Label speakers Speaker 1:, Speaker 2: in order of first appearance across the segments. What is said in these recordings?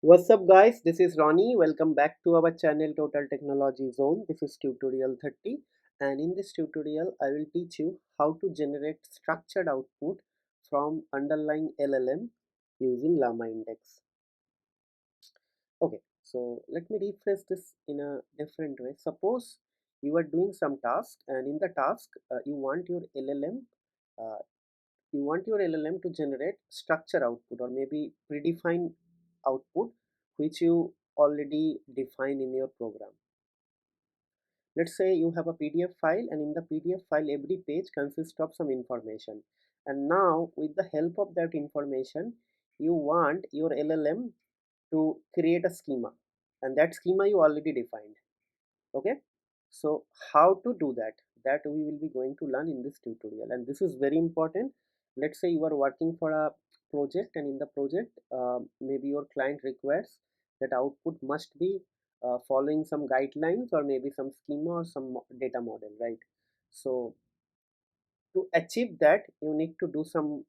Speaker 1: What's up guys, this is Ronnie. Welcome back to our channel Total Technology Zone. This is tutorial 30 and in this tutorial I will teach you how to generate structured output from underlying LLM using Llama Index. Okay, so let me rephrase this in a different way. Suppose you are doing some task and in the task uh, you want your LLM to generate structure output or maybe predefined output which you already define in your program. Let's say you have a PDF file and in the PDF file every page consists of some information, and now with the help of that information you want your LLM to create a schema, and that schema you already defined. Okay, so how to do that we will be going to learn in this tutorial, and this is very important. Let's say you are working for a project and in the project maybe your client requires that output must be following some guidelines or maybe some schema or some data model, right? So to achieve that you need to do some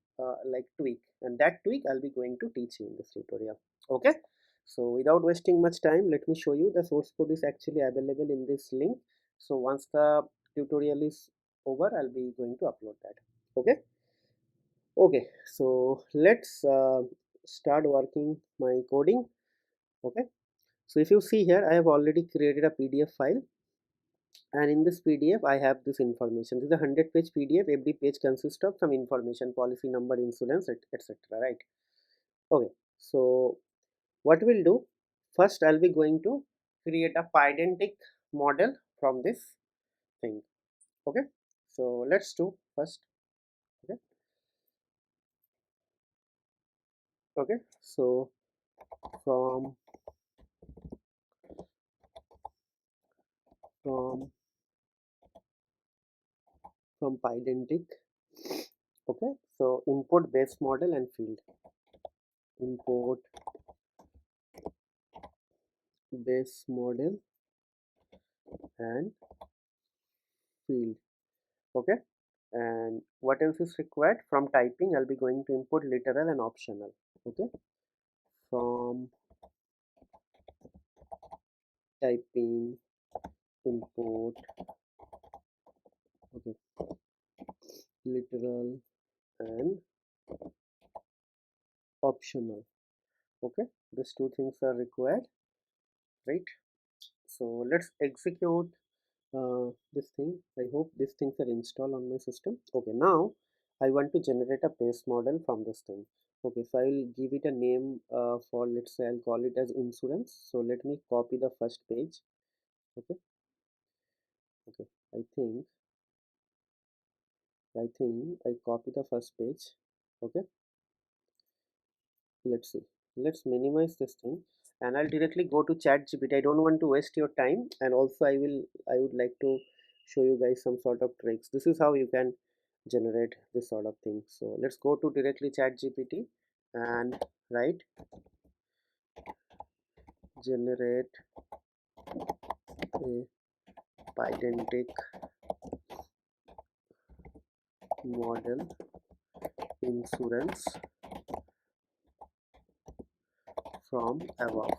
Speaker 1: like tweak, and that tweak I'll be going to teach you in this tutorial. Okay, so without wasting much time, let me show you the source code is actually available in this link. So once the tutorial is over I'll be going to upload that. Okay, okay, so let's start working my coding. Okay, so if you see here I have already created a PDF file, and in this PDF I have this information. This is a 100-page PDF. Every page consists of some information, policy number, insurance, etc., right? Okay, so what we'll do, first I'll be going to create a Pydantic model from this thing. Okay, so let's do first. Okay, okay, so from from Pydantic. Okay, so import base model and field. Import base model and field. Okay, and what else is required? From typing I'll be going to import literal and optional. Okay, from typing import, okay, literal and optional. Okay, these two things are required, right? So let's execute this thing. I hope these things are installed on my system. Okay, now I want to generate a base model from this thing. Okay, so I'll give it a name for, let's say I'll call it as insurance. So let me copy the first page. Okay, okay, I think I copy the first page. Okay, let's see, let's minimize this thing and I'll directly go to chat gpt. I don't want to waste your time, and also I would like to show you guys some sort of tricks. This is how you can generate this sort of thing. So let's go to directly chat gpt and write generate a Pydantic model insurance from above.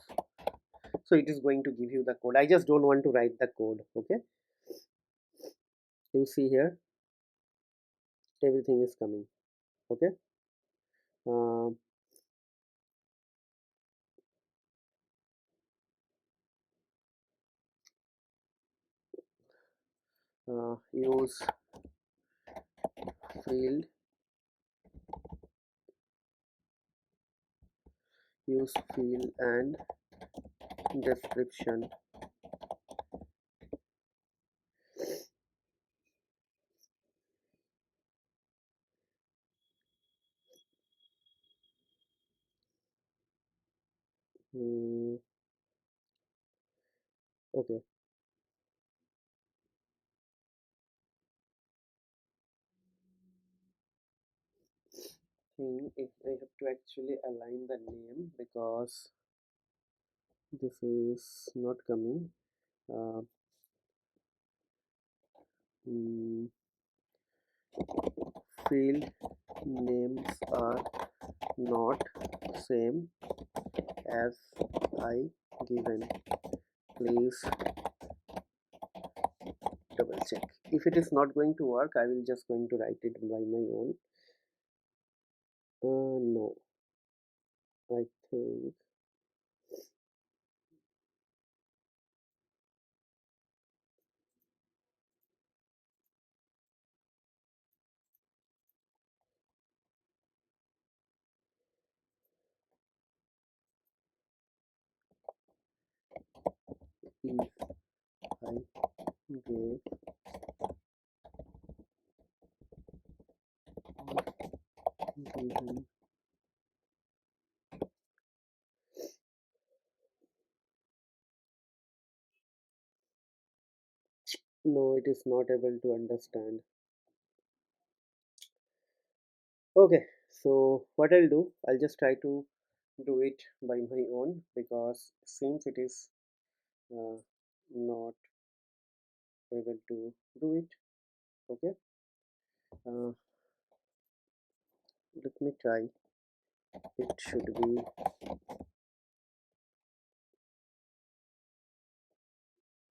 Speaker 1: So it is going to give you the code. I just don't want to write the code. Okay, you see here everything is coming. Okay, uh, use field, use field and description. Hmm, okay, if I have to actually align the name because this is not coming. uh, mm, Field names are not same as I given. Please double check. If it is not going to work, I will just going to write it by my own. No, I think if I gave given. No, it is not able to understand. Okay, so what I'll do, I'll just try to do it by my own, because since it is uh, not able to do it. Okay, uh, let me try. It should be,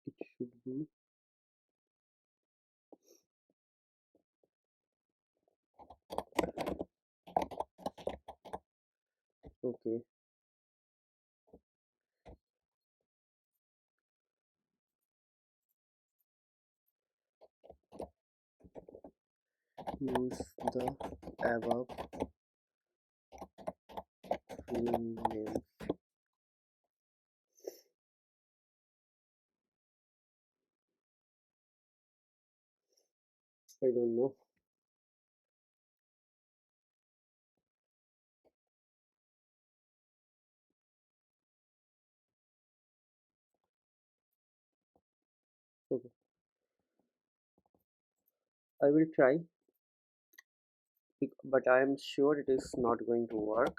Speaker 1: it should be okay. Use the above field names. I don't know. Okay, I will try, but I am sure it is not going to work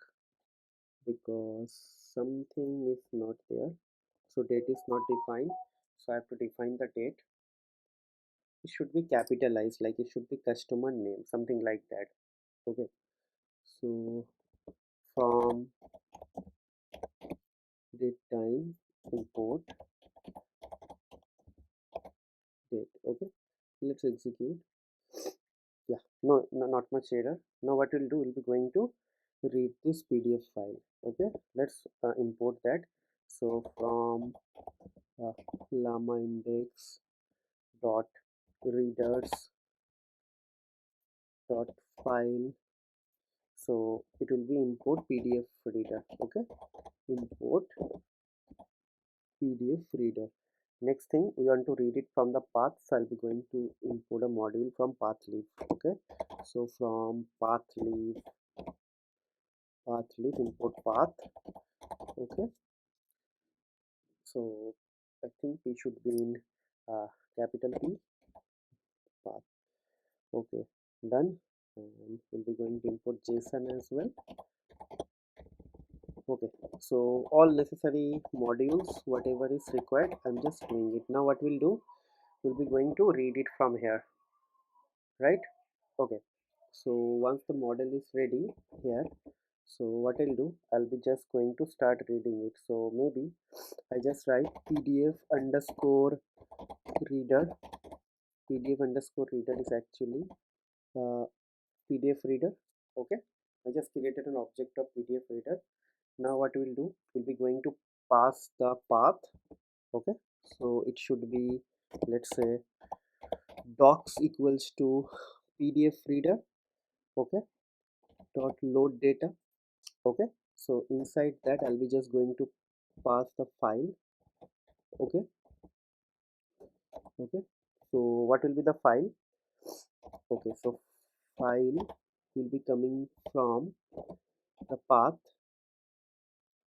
Speaker 1: because something is not there. So date is not defined. So I have to define the date. It should be capitalized, like it should be customer name, something like that. Okay, so from date time import date. Okay, let's execute. Yeah, no, not much error. Now what we'll do, we'll be going to read this PDF file. Okay, let's import that. So from uh, llama index dot readers dot file. So it will be import PDF reader. Okay, import PDF reader. Next thing, we want to read it from the path, so I'll be going to import a module from path leaf. Okay, so from path leaf import path. Okay, so I think we should be in capital P path. Okay, done. And we'll be going to import JSON as well. Okay, so all necessary modules, whatever is required, I'm just doing it. Now what we'll do, we'll be going to read it from here, right? Okay, so once the model is ready here, so what I'll do, I'll be just going to start reading it. So maybe I just write pdf underscore reader. Pdf underscore reader is actually uh, pdf reader. Okay, I just created an object of pdf reader. Now what we'll do, we'll be going to pass the path. Okay, so it should be, let's say, docs equals to pdf reader. Okay, dot load data. Okay, so inside that I'll be just going to pass the file. Okay, okay, so what will be the file? Okay, so file will be coming from the path.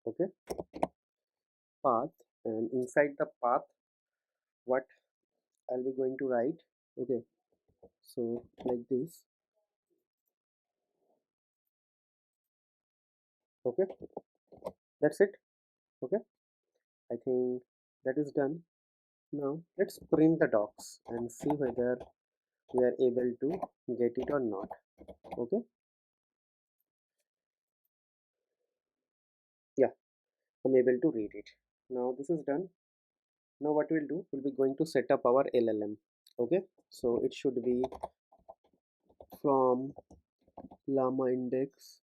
Speaker 1: Okay, path, and inside the path, what I'll be going to write. Okay, so like this. Okay, that's it. Okay, I think that is done. Now let's print the docs and see whether we are able to get it or not. Okay, yeah, I'm able to read it. Now this is done. Now what we'll do, we'll be going to set up our LLM. Okay, so it should be from LlamaIndex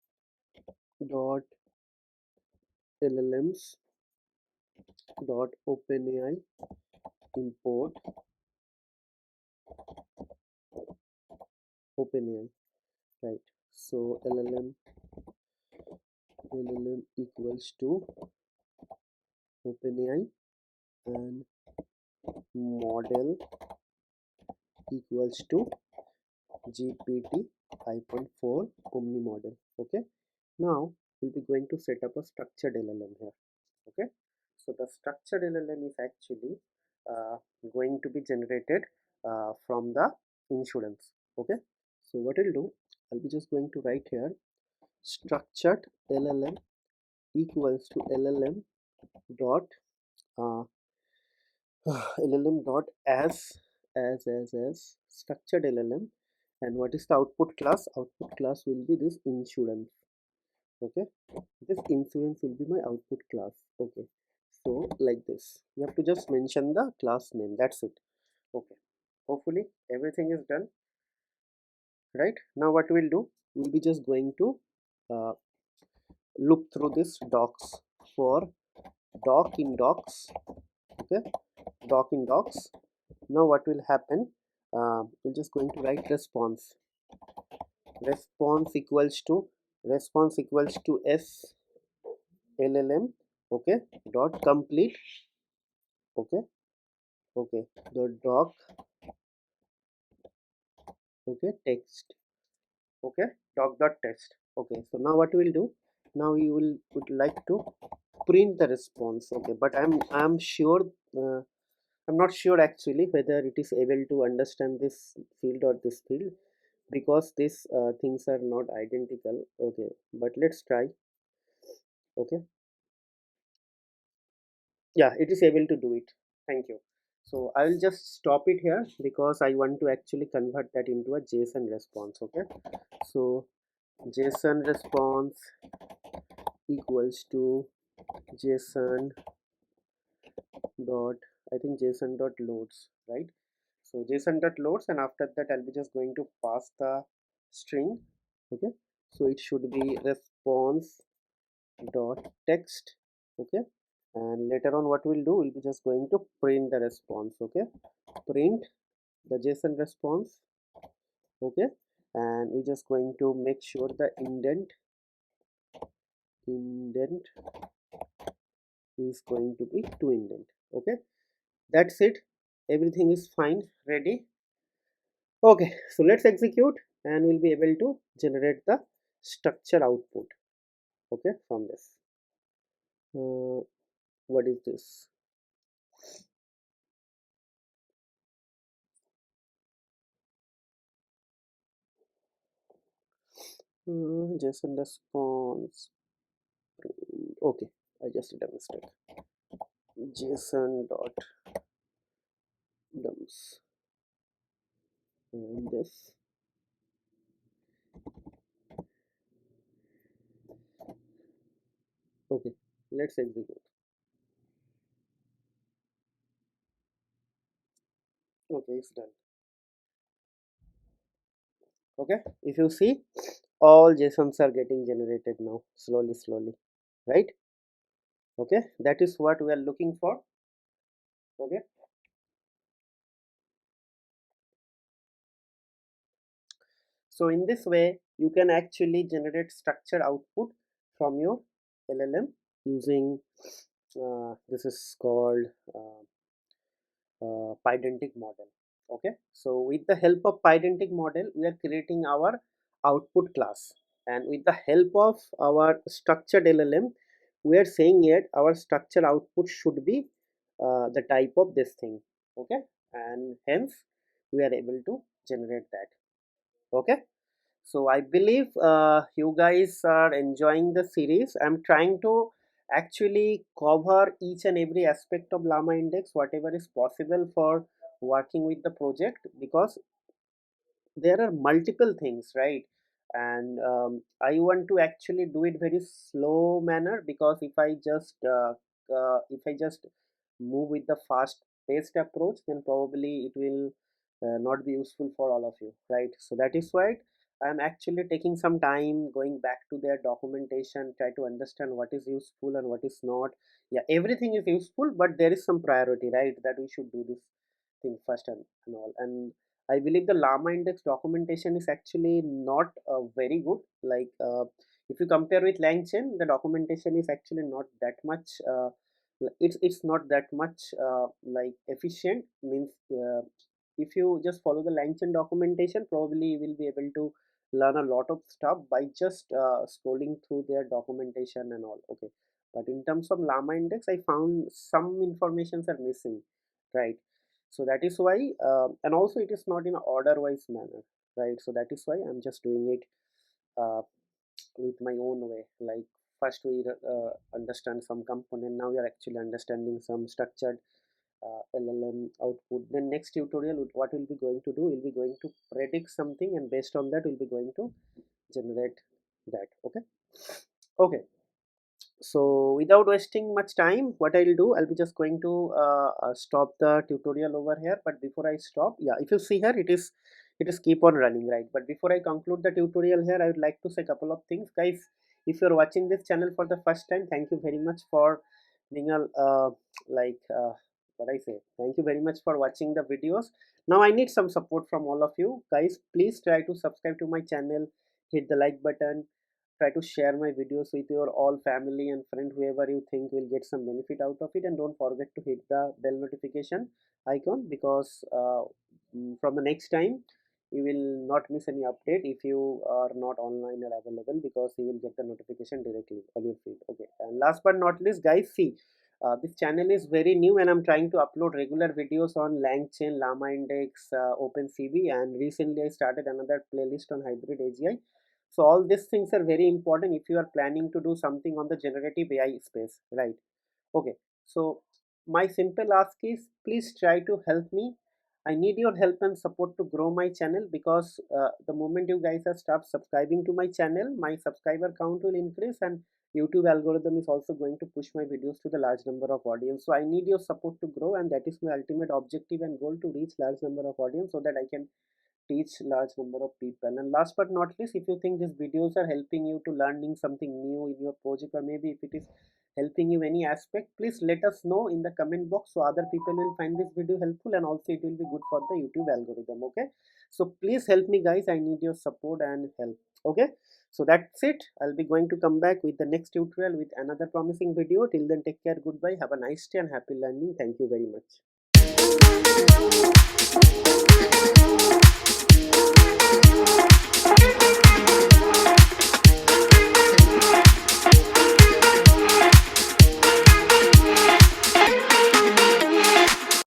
Speaker 1: dot LLMs dot OpenAI import OpenAI, right? So LLM equals to OpenAI and model equals to GPT 5.4 Omni model. Okay, now we'll be going to set up a structured LLM here. Okay, so the structured LLM is actually going to be generated from the insurance. Okay, so what I'll do, I'll be just going to write here structured LLM equals to LLM dot uh, LLM dot as structured LLM, and what is the output class? Output class will be this insurance. Okay, this insurance will be my output class. Okay, so like this, you have to just mention the class name, that's it. Okay, hopefully everything is done. Right, now what we'll do, we'll be just going to uh, look through this docs for doc in docs. Okay, doc in docs. Now what will happen, we're just going to write response equals to s LLM. Okay, dot complete. Okay, okay, the doc. Okay, text. Okay, doc dot text. Okay, so now what we'll do, now we would like to print the response. Okay, but I'm sure, uh, I'm not sure actually whether it is able to understand this field or this field, because these things are not identical. Okay, but let's try. Okay, yeah, it is able to do it. Thank you. So I will just stop it here because I want to actually convert that into a JSON response. Okay, so JSON response equals to JSON dot, I think JSON dot loads, right? So JSON dot loads, and after that I'll be just going to pass the string. Okay, so it should be response dot text. Okay, and later on what we'll do, we'll be just going to print the response. Okay, print the JSON response. Okay, and we're just going to make sure the indent is going to be to indent. Okay, that's it, everything is fine, ready. Okay, so let's execute and we'll be able to generate the structure output. Okay, from this, what is this? JSON response. Okay, I just did a mistake. JSON dot dumps and this. Okay, let's execute. Okay, it's done. Okay, if you see, all JSONs are getting generated now, slowly, right? Okay, that is what we are looking for. Okay, so in this way you can actually generate structured output from your LLM using this is called Pydantic model. Okay, so with the help of Pydantic model we are creating our output class, and with the help of our structured LLM we are saying it our structured output should be the type of this thing. Okay, and hence we are able to generate that. Okay, so I believe you guys are enjoying the series. I'm trying to actually cover each and every aspect of Llama Index, whatever is possible for working with the project, because there are multiple things, right? and I want to actually do it very slow manner, because if I just move with the fast paced approach, then probably it will not be useful for all of you, right? So that is why I'm actually taking some time going back to their documentation, try to understand what is useful and what is not. Yeah, everything is useful, but there is some priority, right, that we should do this thing first, and all. And I believe the Llama Index documentation is actually not very good. Like if you compare with LangChain, the documentation is actually not that much. It's not that much like efficient. Means if you just follow the LangChain documentation, probably you will be able to learn a lot of stuff by just scrolling through their documentation and all. Okay, but in terms of Llama Index, I found some informations are missing, right? So that is why and also it is not in an order wise manner, right? So that is why I'm just doing it uh, with my own way. Like first we understand some component, now we are actually understanding some structured LLM output. Then next tutorial, what we'll be going to do, we'll be going to predict something, and based on that we'll be going to generate that. Okay, okay. So without wasting much time, what I'll do, I'll be just going to stop the tutorial over here. But before I stop, yeah, if you see here, it is keep on running, right? But before I conclude the tutorial here, I would like to say a couple of things, guys. If you're watching this channel for the first time, thank you very much for being a like what I say, thank you very much for watching the videos. Now I need some support from all of you guys. Please try to subscribe to my channel, hit the like button, try to share my videos with your all family and friend, whoever you think will get some benefit out of it, and don't forget to hit the bell notification icon, because from the next time you will not miss any update if you are not online or available, because you will get the notification directly on your feed. Okay, and last but not least, guys, see, this channel is very new and I'm trying to upload regular videos on LangChain, Llama Index, OpenCV, and recently I started another playlist on hybrid AGI. So all these things are very important if you are planning to do something on the generative AI space, right? Okay, so my simple ask is, please try to help me. I need your help and support to grow my channel, because the moment you guys are start subscribing to my channel, my subscriber count will increase, and YouTube algorithm is also going to push my videos to the large number of audience. So I need your support to grow, and that is my ultimate objective and goal, to reach large number of audience so that I can teach large number of people. And last but not least, if you think these videos are helping you to learning something new in your project, or maybe if it is helping you any aspect, please let us know in the comment box, so other people will find this video helpful, and also it will be good for the YouTube algorithm. Okay, so please help me, guys. I need your support and help. Okay, so that's it. I'll be going to come back with the next tutorial with another promising video. Till then, take care, goodbye, have a nice day and happy learning. Thank you very much.